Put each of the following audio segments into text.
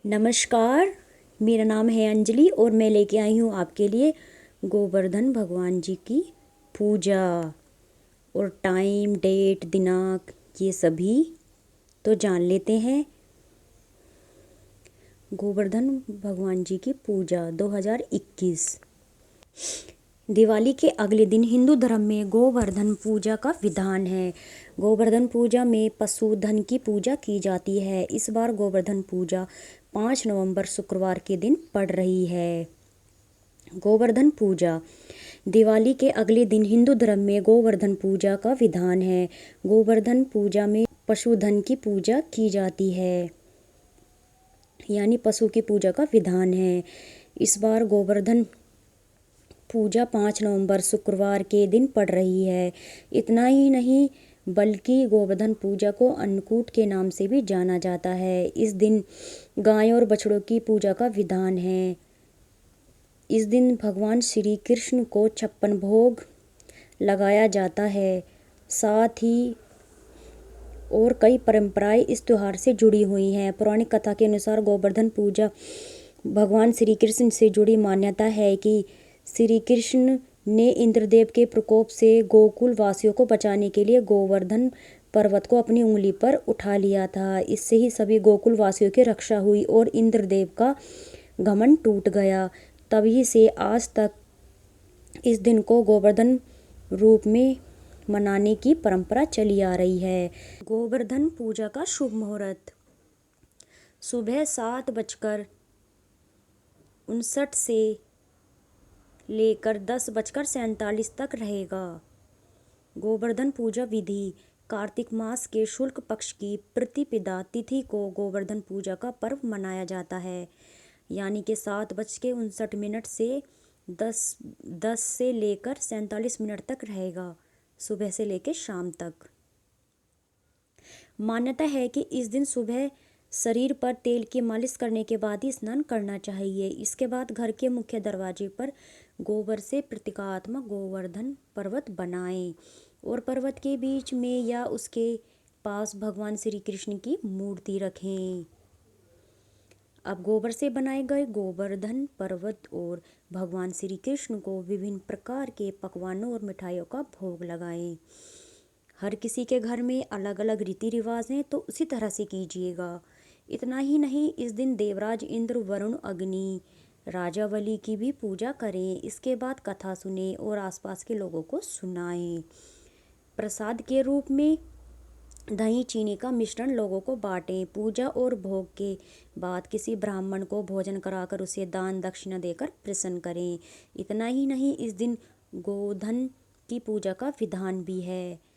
नमस्कार। मेरा नाम है अंजलि और मैं लेके आई हूँ आपके लिए गोवर्धन भगवान जी की पूजा और टाइम डेट दिनांक ये सभी तो जान लेते हैं। गोवर्धन भगवान जी की पूजा 2021। दिवाली के अगले दिन हिंदू धर्म में गोवर्धन पूजा का विधान है। गोवर्धन पूजा में पशुधन की पूजा की जाती है। इस बार गोवर्धन पूजा 5 नवंबर शुक्रवार के दिन पड़ रही है। गोवर्धन पूजा दिवाली के अगले दिन हिंदू धर्म में गोवर्धन पूजा का विधान है। गोवर्धन पूजा में पशुधन की पूजा की जाती है, यानी पशु की पूजा का विधान है। इस बार गोवर्धन पूजा 5 नवंबर शुक्रवार के दिन पड़ रही है। इतना ही नहीं बल्कि गोवर्धन पूजा को अन्नकूट के नाम से भी जाना जाता है। इस दिन गाय और बछड़ों की पूजा का विधान है। इस दिन भगवान श्री कृष्ण को 56 भोग लगाया जाता है। साथ ही और कई परंपराएं इस त्योहार से जुड़ी हुई हैं। पौराणिक कथा के अनुसार गोवर्धन पूजा भगवान श्री कृष्ण से जुड़ी मान्यता है कि श्री कृष्ण ने इंद्रदेव के प्रकोप से गोकुल वासियों को बचाने के लिए गोवर्धन पर्वत को अपनी उंगली पर उठा लिया था। इससे ही सभी गोकुल वासियों की रक्षा हुई और इंद्रदेव का घमंड टूट गया। तभी से आज तक इस दिन को गोवर्धन रूप में मनाने की परंपरा चली आ रही है। गोवर्धन पूजा का शुभ मुहूर्त सुबह 7:59 से लेकर 10:47 तक रहेगा। गोवर्धन पूजा विधि कार्तिक मास के शुक्ल पक्ष की प्रतिपदा तिथि को गोवर्धन पूजा का पर्व मनाया जाता है, यानी कि 7:59 से 10 से लेकर 47 तक रहेगा, सुबह से लेकर शाम तक। मान्यता है कि इस दिन सुबह शरीर पर तेल की मालिश करने के बाद ही स्नान करना चाहिए। इसके बाद घर के मुख्य दरवाजे पर गोबर से प्रतीकात्मक गोवर्धन पर्वत बनाएं और पर्वत के बीच में या उसके पास भगवान श्री कृष्ण की मूर्ति रखें। अब गोबर से बनाए गए गोवर्धन पर्वत और भगवान श्री कृष्ण को विभिन्न प्रकार के पकवानों और मिठाइयों का भोग लगाएं। हर किसी के घर में अलग अलग रीति रिवाज हैं, तो उसी तरह से कीजिएगा। इतना ही नहीं, इस दिन देवराज इंद्र, वरुण, अग्नि, राजा बलि की भी पूजा करें। इसके बाद कथा सुने और आसपास के लोगों को सुनाएं। प्रसाद के रूप में दही चीनी का मिश्रण लोगों को बांटें। पूजा और भोग के बाद किसी ब्राह्मण को भोजन कराकर उसे दान दक्षिणा देकर प्रसन्न करें। इतना ही नहीं, इस दिन गोधन की पूजा का विधान भी है।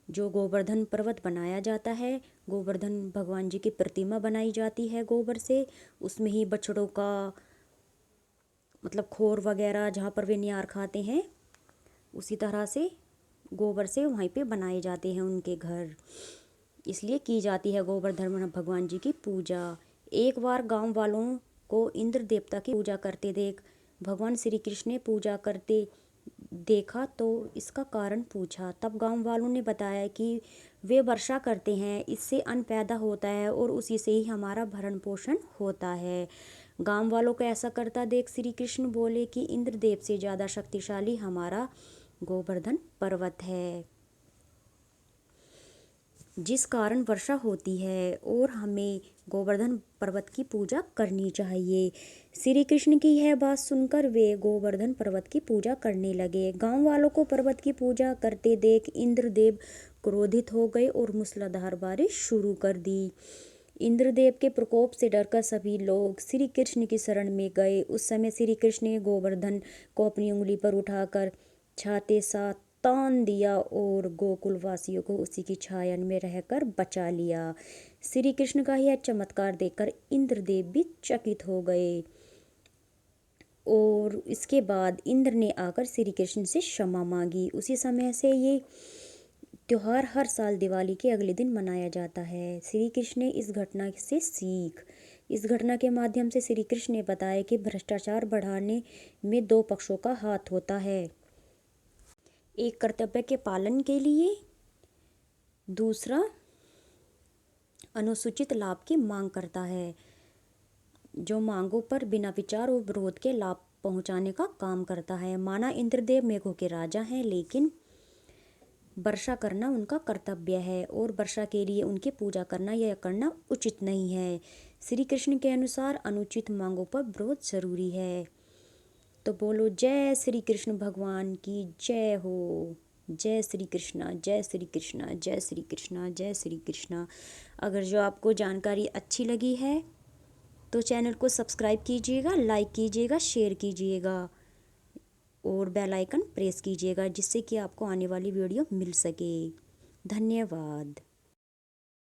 जो गोवर्धन पर्वत बनाया जाता है, गोवर्धन भगवान जी की प्रतिमा बनाई जाती है गोबर से, उसमें ही बछड़ों का मतलब खोर वगैरह जहाँ पर वे नियार खाते हैं, उसी तरह से गोबर से वहीं पे बनाए जाते हैं उनके घर। इसलिए की जाती है गोवर्धन भगवान जी की पूजा। एक बार गांव वालों को इंद्र देवता की पूजा करते देख भगवान श्री कृष्ण ने पूजा करते देखा तो इसका कारण पूछा। तब गांव वालों ने बताया कि वे वर्षा करते हैं, इससे अन्न पैदा होता है और उसी से ही हमारा भरण पोषण होता है। गांव वालों को ऐसा करता देख श्री कृष्ण बोले कि इंद्रदेव से ज़्यादा शक्तिशाली हमारा गोवर्धन पर्वत है, जिस कारण वर्षा होती है और हमें गोवर्धन पर्वत की पूजा करनी चाहिए। श्री कृष्ण की यह बात सुनकर वे गोवर्धन पर्वत की पूजा करने लगे। गांव वालों को पर्वत की पूजा करते देख इंद्रदेव क्रोधित हो गए और मूसलाधार बारिश शुरू कर दी। इंद्रदेव के प्रकोप से डरकर सभी लोग श्री कृष्ण की शरण में गए। उस समय श्री कृष्ण ने गोवर्धन को अपनी उंगली पर उठाकर छाते साथ तान दिया और गोकुल वासियों को उसी की छाया में रहकर बचा लिया। श्री कृष्ण का यह चमत्कार देखकर इंद्रदेव भी चकित हो गए और इसके बाद इंद्र ने आकर श्री कृष्ण से क्षमा मांगी। उसी समय से ये त्योहार हर साल दिवाली के अगले दिन मनाया जाता है। श्री कृष्ण ने इस घटना से सीख। इस घटना के माध्यम से श्री कृष्ण ने बताया कि भ्रष्टाचार बढ़ाने में दो पक्षों का हाथ होता है। एक कर्तव्य के पालन के लिए, दूसरा अनुचित लाभ की मांग करता है। जो मांगों पर बिना विचार और विरोध के लाभ पहुंचाने का काम करता है। माना इंद्रदेव मेघों के राजा हैं, लेकिन वर्षा करना उनका कर्तव्य है और वर्षा के लिए उनकी पूजा करना या करना उचित नहीं है। श्री कृष्ण के अनुसार अनुचित मांगों पर विरोध जरूरी है। तो बोलो जय श्री कृष्ण भगवान की जय हो। जय श्री कृष्णा, जय श्री कृष्णा, जय श्री कृष्णा, जय श्री कृष्णा। अगर जो आपको जानकारी अच्छी लगी है तो चैनल को सब्सक्राइब कीजिएगा, लाइक कीजिएगा, शेयर कीजिएगा और बेल आइकन प्रेस कीजिएगा, जिससे कि आपको आने वाली वीडियो मिल सके। धन्यवाद।